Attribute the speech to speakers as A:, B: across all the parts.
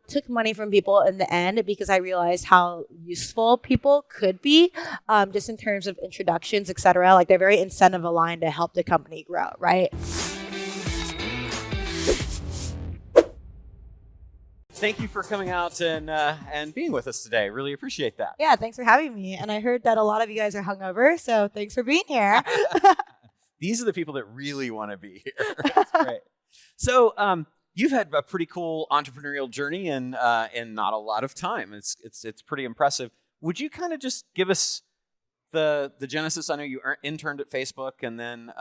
A: took money from people in the end because I realized how useful people could be, just in terms of introductions, et cetera. Like they're very incentive aligned to help the company grow, right?
B: Thank you for coming out and being with us today. Really appreciate that.
A: Yeah, thanks for having me. And I heard that a lot of you guys are hungover, so thanks for being here.
B: These are the people that really want to be here. That's great. So you've had a pretty cool entrepreneurial journey in not a lot of time. It's pretty impressive. Would you kind of just give us the genesis? I know you interned at Facebook, and then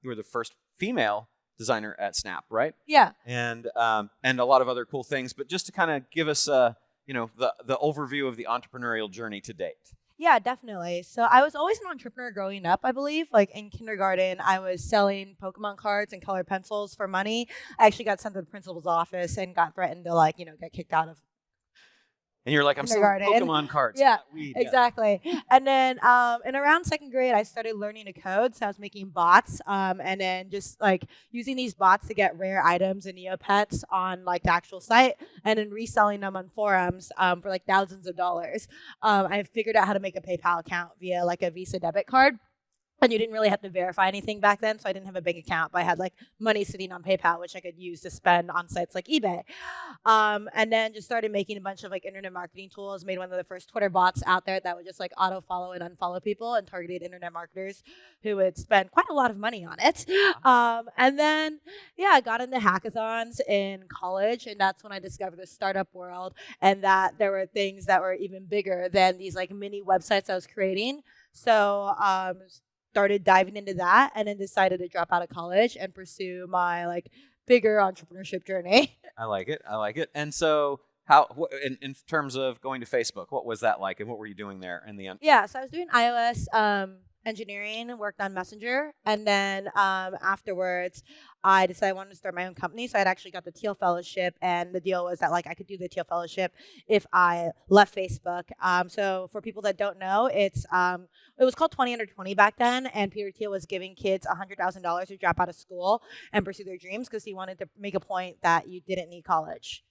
B: you were the first female designer at Snap, right?
A: Yeah.
B: And a lot of other cool things. But just to kind of give us the overview of the entrepreneurial journey to date.
A: Yeah, definitely. So I was always an entrepreneur growing up, I believe. Like in kindergarten, I was selling Pokemon cards and colored pencils for money. I actually got sent to the principal's office and got threatened to get kicked out of.
B: And you're like, I'm selling Pokemon cards.
A: Yeah, exactly. And then in around second grade, I started learning to code. So I was making bots and then just like using these bots to get rare items and Neopets on like the actual site and then reselling them on forums for like thousands of dollars. I figured out how to make a PayPal account via like a Visa debit card. And you didn't really have to verify anything back then, so I didn't have a bank account, but I had like money sitting on PayPal, which I could use to spend on sites like eBay. And then just started making a bunch of like internet marketing tools, made one of the first Twitter bots out there that would just like auto follow and unfollow people and targeted internet marketers who would spend quite a lot of money on it. And then, I got into hackathons in college, and that's when I discovered the startup world and that there were things that were even bigger than these like mini websites I was creating. So, started diving into that and then decided to drop out of college and pursue my like bigger entrepreneurship journey.
B: I like it. And so in terms of going to Facebook, what was that like and what were you doing there in the end?
A: Yeah, so I was doing iOS engineering, worked on Messenger, and then afterwards I decided I wanted to start my own company. So I'd actually got the Teal Fellowship, and the deal was that like I could do the Teal Fellowship if I left Facebook. So for people that don't know, it was called 20 Under 20 back then, and Peter Thiel was giving kids $100,000 to drop out of school and pursue their dreams because he wanted to make a point that you didn't need college.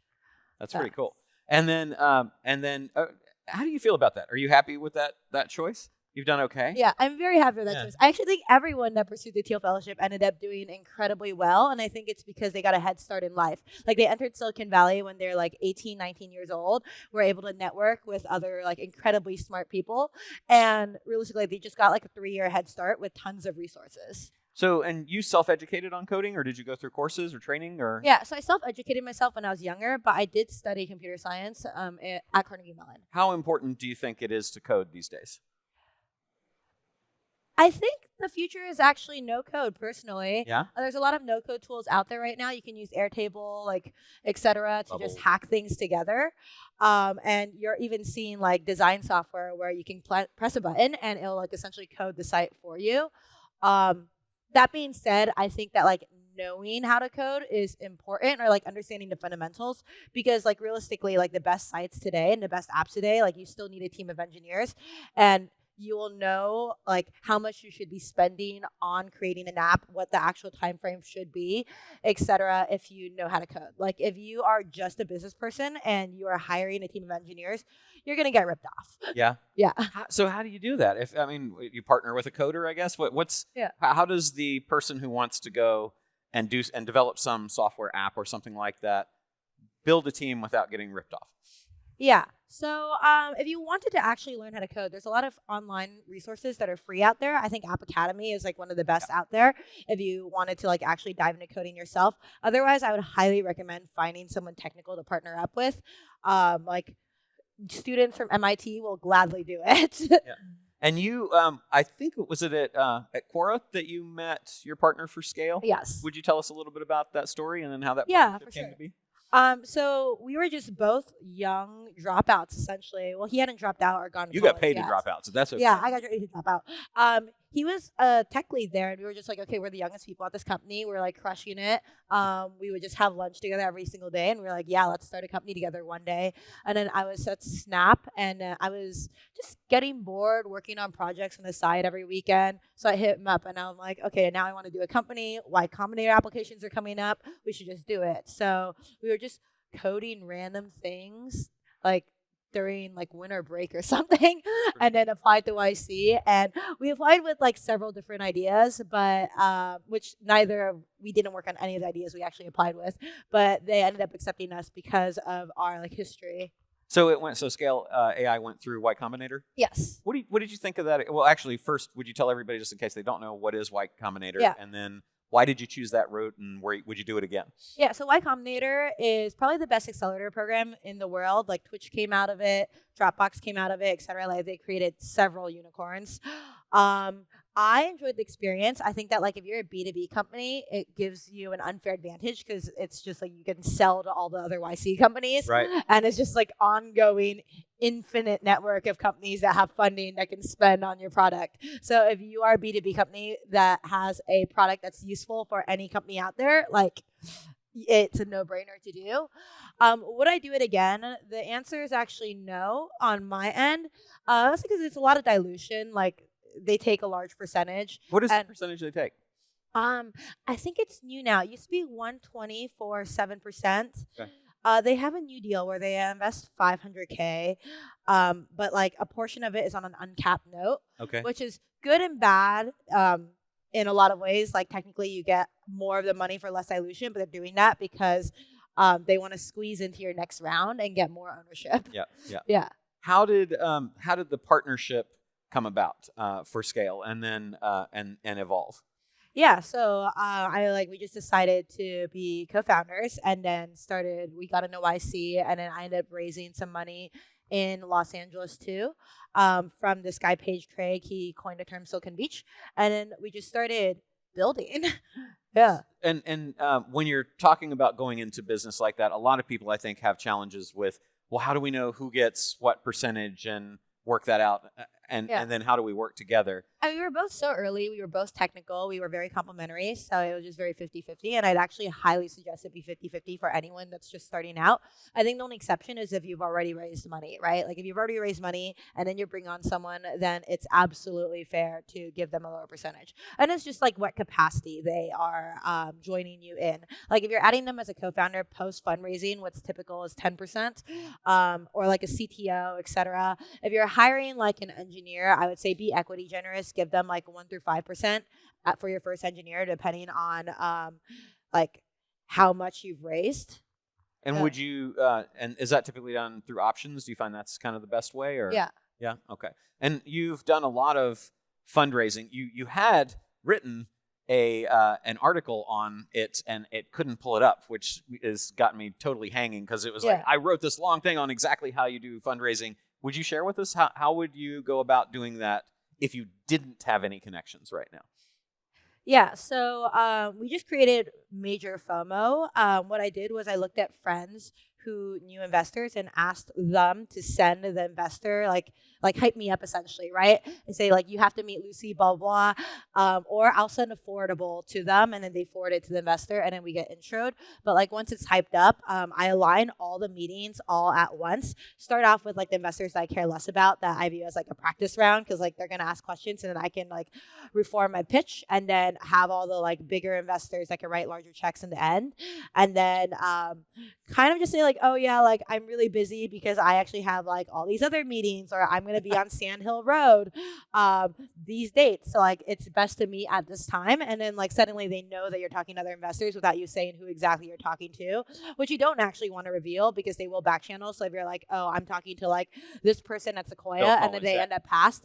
B: That's pretty cool. And then how do you feel about that? Are you happy with that choice? You've done okay?
A: Yeah, I'm very happy with that choice. I actually think everyone that pursued the Teal Fellowship ended up doing incredibly well, and I think it's because they got a head start in life. Like they entered Silicon Valley when they're like 18, 19 years old, were able to network with other like incredibly smart people, and realistically, they just got like a 3-year head start with tons of resources.
B: So, and you self-educated on coding, or did you go through courses or training, or?
A: Yeah, so I self-educated myself when I was younger, but I did study computer science at Carnegie Mellon.
B: How important do you think it is to code these days?
A: I think the future is actually no code, personally.
B: Yeah.
A: There's a lot of no code tools out there right now. You can use Airtable, like, et cetera, to just hack things together. And you're even seeing like design software where you can press a button and it'll like essentially code the site for you. That being said, I think that like knowing how to code is important, or like understanding the fundamentals, because like realistically, like the best sites today and the best apps today, like you still need a team of engineers, and you will know like how much you should be spending on creating an app, what the actual time frame should be, etc. if you know how to code. Like if you are just a business person and you are hiring a team of engineers, you're going to get ripped off.
B: Yeah.
A: Yeah.
B: So how do you do that? If you partner with a coder, I guess. How does the person who wants to go and develop some software app or something like that build a team without getting ripped off?
A: Yeah. So if you wanted to actually learn how to code, there's a lot of online resources that are free out there. I think App Academy is like one of the best out there if you wanted to like actually dive into coding yourself. Otherwise, I would highly recommend finding someone technical to partner up with. Like students from MIT will gladly do it.
B: Yeah. And you, I think, was it at Quora that you met your partner for Scale?
A: Yes.
B: Would you tell us a little bit about that story and then how that came to be?
A: So we were just both young dropouts, essentially. Well, he hadn't dropped out or gone to college.
B: You got paid to drop out, so that's okay.
A: Yeah, I got paid to drop out. He was a tech lead there, and we were just like, okay, we're the youngest people at this company. We're like crushing it. We would just have lunch together every single day, and we were like, yeah, let's start a company together one day. And then I was at Snap, and I was just getting bored working on projects on the side every weekend. So I hit him up, and I'm like, okay, now I want to do a company. Y Combinator applications are coming up. We should just do it. So we were just coding random things like during like winter break or something and then applied to YC, and we applied with like several different ideas, but which we didn't work on any of the ideas we actually applied with, but they ended up accepting us because of our like history.
B: So Scale AI went through Y Combinator?
A: Yes.
B: What did you think of that? Well, actually, first, would you tell everybody, just in case they don't know, what is Y Combinator?
A: Yeah.
B: And then why did you choose that route, and where would you do it again?
A: Yeah, so Y Combinator is probably the best accelerator program in the world. Like Twitch came out of it, Dropbox came out of it, et cetera. Like they created several unicorns. I enjoyed the experience. I think that like if you're a B2B company, it gives you an unfair advantage because it's just like you can sell to all the other YC companies.
B: Right.
A: And it's just like ongoing infinite network of companies that have funding that can spend on your product. So if you are a B2B company that has a product that's useful for any company out there, like it's a no-brainer to do. Would I do it again? The answer is actually no on my end. That's because it's a lot of dilution. Like they take a large percentage.
B: What is the percentage they take?
A: I think it's new now. It used to be 120 for 7%.
B: Okay.
A: They have a new deal where they invest $500K, but like a portion of it is on an uncapped note,
B: Okay.
A: which is good and bad in a lot of ways. Like technically you get more of the money for less dilution, but they're doing that because they want to squeeze into your next round and get more ownership.
B: Yeah. How did the partnership come about for Scale and then and evolve?
A: Yeah, so we just decided to be co-founders, and then we got into YC, and then I ended up raising some money in Los Angeles too, from this guy Paige Craig. He coined the term Silicon Beach, and then we just started building. Yeah.
B: And when you're talking about going into business like that, a lot of people I think have challenges with, well, how do we know who gets what percentage and work that out? And then how do we work together?
A: We were both so early. We were both technical. We were very complementary. So it was just very 50-50. And I'd actually highly suggest it be 50-50 for anyone that's just starting out. I think the only exception is if you've already raised money, right? Like if you've already raised money and then you bring on someone, then it's absolutely fair to give them a lower percentage. And it's just like what capacity they are joining you in. Like if you're adding them as a co-founder post fundraising, what's typical is 10%, or like a CTO, et cetera. If you're hiring like an engineer, I would say be equity generous. Give them like 1 through 5% for your first engineer, depending on like how much you've raised.
B: And would you? And is that typically done through options? Do you find that's kind of the best way? Or yeah, okay. And you've done a lot of fundraising. You had written an article on it, and it couldn't pull it up, which has gotten me totally hanging because it was like I wrote this long thing on exactly how you do fundraising. Would you share with us how would you go about doing that if you didn't have any connections right now?
A: Yeah, so we just created major FOMO. What I did was I looked at friends who knew investors and asked them to send the investor like hype me up essentially, right? And say like, you have to meet Lucy, blah, blah, or I'll send a forwardable to them and then they forward it to the investor and then we get introed. But like once it's hyped up, I align all the meetings all at once. Start off with like the investors that I care less about that I view as like a practice round because like they're going to ask questions and then I can like reform my pitch and then have all the like bigger investors that can write larger checks in the end. And then kind of just say like, oh yeah, like I'm really busy because I actually have like all these other meetings or I'm going to be on Sand Hill Road these dates. So like it's best to meet at this time. And then like suddenly they know that you're talking to other investors without you saying who exactly you're talking to, which you don't actually want to reveal because they will back channel. So if you're like, oh, I'm talking to like this person at Sequoia and then they end up past,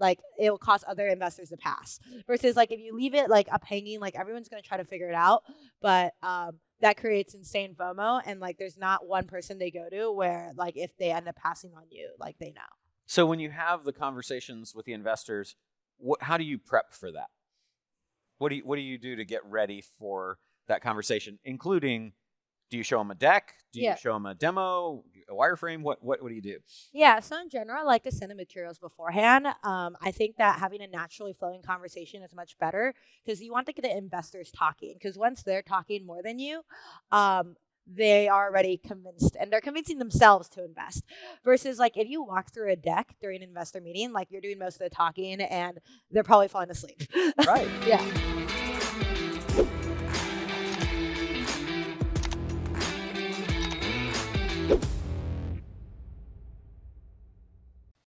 A: like it will cause other investors to pass versus like if you leave it like up hanging, like everyone's going to try to figure it out. But that creates insane FOMO. And like, there's not one person they go to where like, if they end up passing on you, like they know.
B: So when you have the conversations with the investors, how do you prep for that? What do you do to get ready for that conversation, including, do you show them a deck? Do you show them a demo, a wireframe? What do you do?
A: Yeah, so in general, I like to send the materials beforehand. I think that having a naturally flowing conversation is much better because you want to get the investors talking because once they're talking more than you, they are already convinced and they're convincing themselves to invest versus like if you walk through a deck during an investor meeting, like you're doing most of the talking and they're probably falling asleep.
B: Right.
A: Yeah.